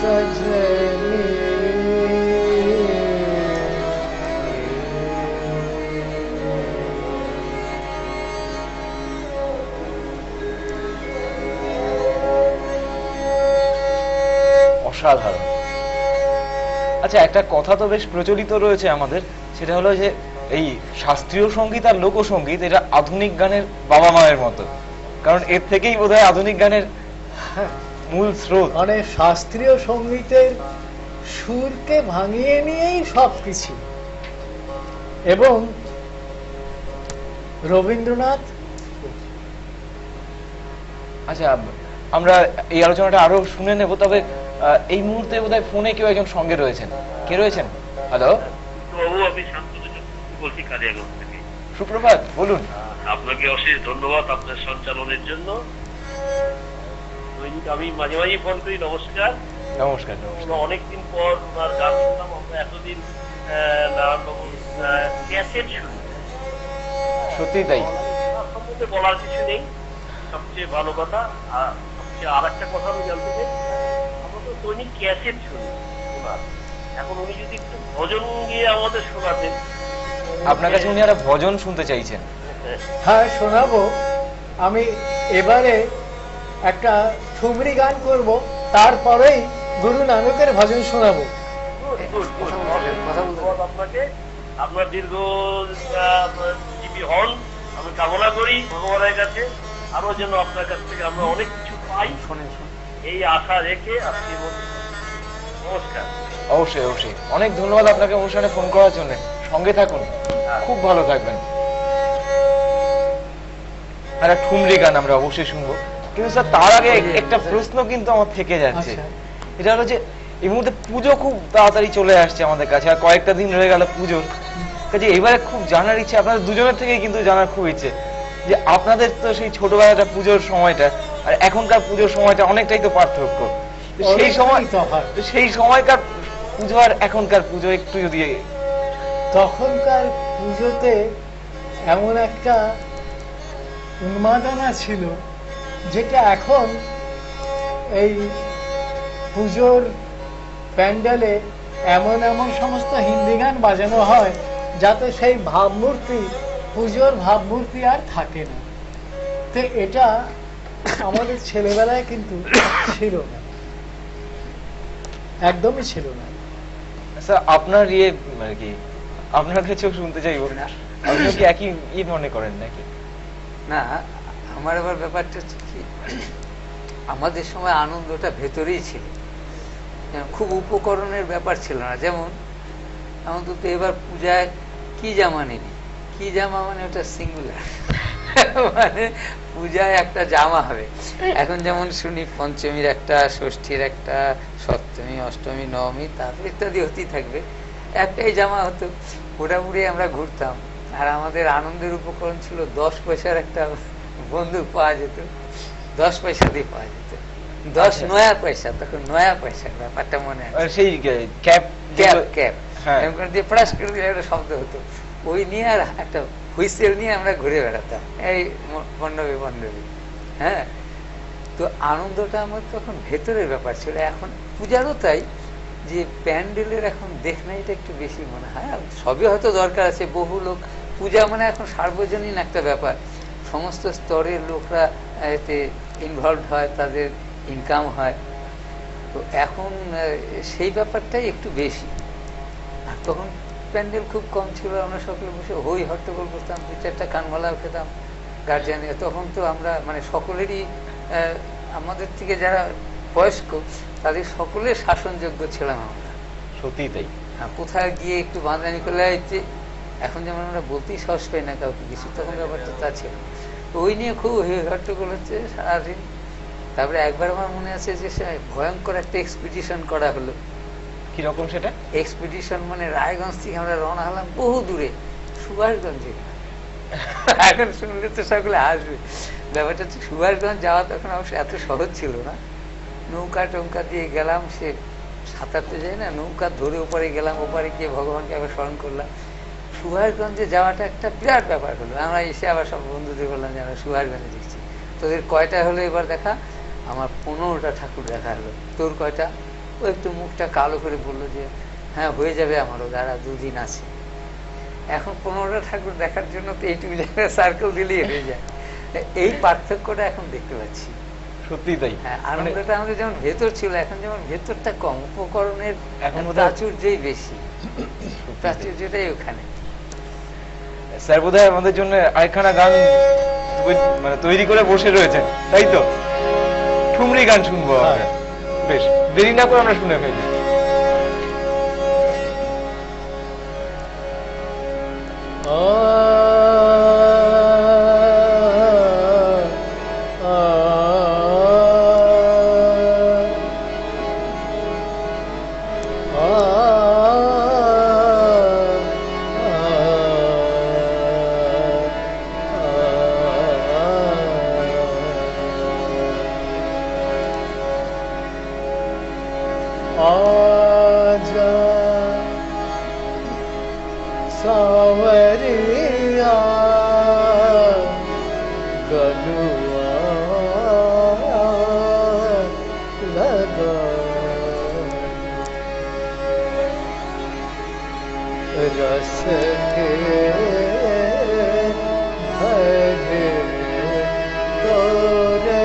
सजनी অসাধারণ। আচ্ছা, একটা কথা তো বেশ প্রচলিত রয়েছে আমাদের, সেটা হলো যে এই শাস্ত্রীয় সঙ্গীত আর লোকসঙ্গীত এটা আধুনিক গানের বাবা মায়ের মতো, কারণ এর থেকেই বোধহয় আধুনিক গানের মূল স্রোত। মানে শাস্ত্রীয় সঙ্গীতের সুরকে ভাঙিয়ে নিয়েই সবকিছু। এবং রবীন্দ্রনাথ, আচ্ছা, আমরা এই আলোচনাটা আরো শুনে নেব, তবে এই মুহূর্তে বোধহয় ফোনে কেউ একজন সঙ্গে রয়েছেন। কে রয়েছেন? হ্যালো, আমি শান্তনু বলছি কালিয়াগঞ্জ থেকে। সুপ্রভাত, বলুন। আপনাকে অশেষ ধন্যবাদ আপনার সঞ্চালনের জন্য। আমি মাঝে মাঝে ফোন করি। নমস্কার। নমস্কার। অনেকদিন পর ওনার গান শুনলাম। আমরা এতদিন নারায়ণবাবুর ক্যাসেট শুনি। সত্যি তাই, সম্বন্ধে বলার কিছু নেই। সবচেয়ে ভালো কথা, আর একটা কথা আমি জানতে চাই, আমরা তো দৈনিক ক্যাসেট শুনি ওনার। এখন উনি যদি একটু ভজন গিয়ে আমাদের শোনাতেন। আপনার কাছে উনি একটা ভজন শুনতে চাইছেন? হ্যাঁ, শোনাবো। আমি এবারে একটা ঠুমরি গান করব, তারপরেই গুরু নানকের ভজন শোনাবো। আপনাকে, আপনার দীর্ঘ জীবী হন আমি কামনা করি ভগবানের কাছে। আরো যেন আপনার কাছ থেকে আমরা অনেক কিছু পাই, এই আশা রেখে আজকে নমস্কার। অবশ্যই অবশ্যই, অনেক ধন্যবাদ আপনাকে অনুষ্ঠানে ফোন করার জন্য। সঙ্গে থাকুন, খুব ভালো থাকবেন। আর একটা ঠুমরি গান আমরা অবশ্যই শুনবো, কিন্তু স্যার তার আগে একটা প্রশ্ন কিন্তু আমার থেকে যাচ্ছে। এটা হলো যে এই মুহূর্তে পুজো খুব তাড়াতাড়ি চলে আসছে আমাদের কাছে, আর কয়েকটা দিন রয়ে গেল পুজোর কাজে। এবারে খুব জানার ইচ্ছে, আপনাদের দুজনের থেকেই কিন্তু জানার খুব ইচ্ছে, যে আপনাদের তো সেই ছোটবেলাটা পুজোর সময়টা আর এখনকার পুজোর সময়টা অনেকটাই তো পার্থক্য। সেই সময়কার পুজো আর এখনকার পুজো একটু যদি। তখনকার পুজোতে এমন একটা উন্মাদনা ছিল, যেটা এখন এই পুজোর প্যান্ডেলে এমন এমন সমস্ত হিন্দি গান বাজানো হয়, যাতে সেই ভাবমূর্তি, পুজোর ভাবমূর্তি আর থাকে না। তো এটা আমাদের ছেলেবেলায় কিন্তু ছিল না, একদমই ছিল না। স্যার আপনার ইয়ে আর কি, আপনার কাছেও শুনতে চাইবো না, আপনি কি একই মনে করেন নাকি? না, আমার আবার ব্যাপারটা হচ্ছে কি, আমাদের সময় আনন্দটা ভেতরেই ছিল, খুব উপকরণের ব্যাপার ছিল না। যেমন অন্তত এবার পূজায় কি জামা নিবি, কি জামা মানে ওটা সিঙ্গুলার, মানে পূজায় একটা জামা হবে। এখন যেমন শুনি পঞ্চমীর একটা, ষষ্ঠীর একটা, সপ্তমী, অষ্টমী, নবমী, তারপর ইত্যাদি হতেই থাকবে, একটাই জামা হতো, ওটা পরে আমরা ঘুরতাম। আর আমাদের আনন্দের উপকরণ ছিল 10 পয়সার একটা বন্দুক পাওয়া যেত, 10 পয়সা দিয়ে পাওয়া যেত, 10 নয়া পয়সা, তখন নয়া পয়সার ব্যাপারটা মনে আছে, সেই ক্যাপ ক্যাপ ক্যাপ এরকম দিয়ে ফ্রাস করে দিলে একটা শব্দ হতো, ওই নিয়ে আর একটা হুইসেল নিয়ে আমরা ঘুরে বেড়াতাম, এই মণ্ডপে মণ্ডপে। হ্যাঁ, তো আনন্দটা আমার তখন ভেতরের ব্যাপার ছিল। এখন পূজারও তাই, যে প্যান্ডেলের এখন দেখনাইটা একটু বেশি মনে হয়। সবই হয়তো দরকার আছে, বহু লোক, পূজা মানে এখন সার্বজনীন একটা ব্যাপার, সমস্ত স্তরের লোকরা এতে ইনভলভ হয়, তাদের ইনকাম হয়। তো এখন সেই ব্যাপারটাই একটু বেশি। আর তখন প্যান্ডেল খুব কম ছিল, আমরা সকলে বসে হই হট্টগোল করতাম, 2-4টা কানমালাও খেতাম গার্জিয়ানে। তখন তো আমরা মানে সকলেরই, আমাদের থেকে যারা বয়স্ক তাদের সকলের শাসনযোগ্য ছিলাম আমরা। সত্যি তাই। হ্যাঁ, কোথায় গিয়ে একটু বাঁধানি করলে, এখন যেমন আমরা বলতেই সাহস পাই না কাউকে কিছু, তখন ব্যাপারটা তা ছিল। তো ওই নিয়ে খুব হট্টগোল হচ্ছে সারাদিন। তারপরে একবার আমার মনে আছে যে ভয়ঙ্কর একটা এক্সপিডিশন করা হলো। কিরকম সেটা? এক্সপিডিশন মানে রায়গঞ্জ থেকে আমরা রওনা হলাম বহু দূরে, সুভাষগঞ্জে। এখন শুনলে তো সকলে আসবে। ব্যাপারটা হচ্ছে সুভাষগঞ্জ যাওয়া তখন অবশ্য এত সহজ ছিল না, নৌকা টৌকা দিয়ে গেলাম, সে সাঁতারতে যায় না, নৌকা ধরে ওপারে গেলাম, ওপারে গিয়ে ভগবানকে আবার স্মরণ করলাম। সুভাষগঞ্জে যাওয়াটা একটা বিরাট ব্যাপার হলো। আমরা এসে আবার সব বন্ধুদের বললাম যে আমরা সুভাষগঞ্জে দেখছি। তোদের কয়টা হলো এবার দেখা? আমার 15টা ঠাকুর দেখা হলো। তোর কয়টা? ও একটু মুখটা কালো করে বললো যে হ্যাঁ হয়ে যাবে, আমারও দাঁড়া 2 দিন আছে। এখন 15টা ঠাকুর দেখার জন্য তো এইটুকু জায়গায় সার্কেল দিলেই হয়ে যায়। এই পার্থক্যটা এখন দেখতে পাচ্ছি। সত্যি তাই। হ্যাঁ, আনন্দটা আমাদের যেমন ভেতর ছিল, এখন যেমন ভেতরটা কম, উপকরণের এখন প্রাচুর্যই বেশি, প্রাচুর্যটাই ওখানে। স্যার বোধহয় আমাদের জন্য আরেকখানা গান মানে তৈরি করে বসে রয়েছেন, তাই তো? ঠুমরি গান শুনবো আমরা। বেশ, দেরি না করে আমরা শুনে ফেলি। आजा सावरिया गलुआ लगा रस के भरे तोरे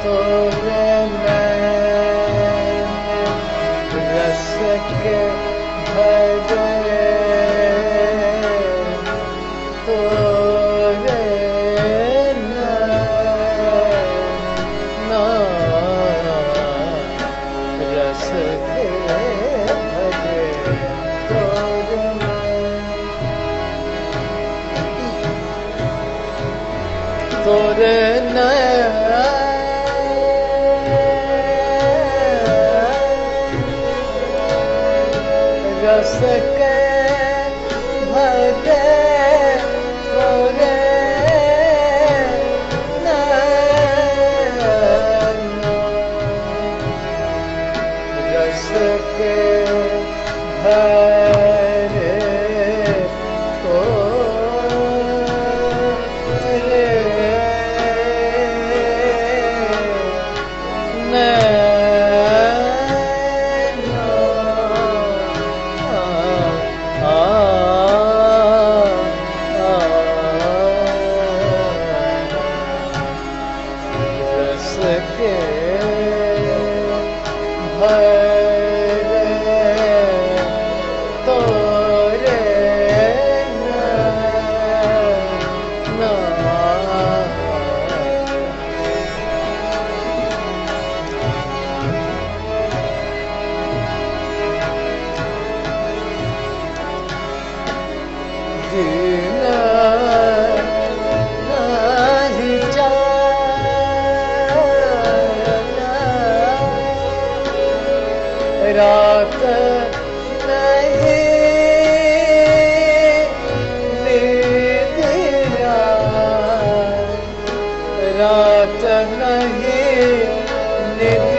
तोरे रस के भरे तोरे रस के भरे रात नहीं रात नहीं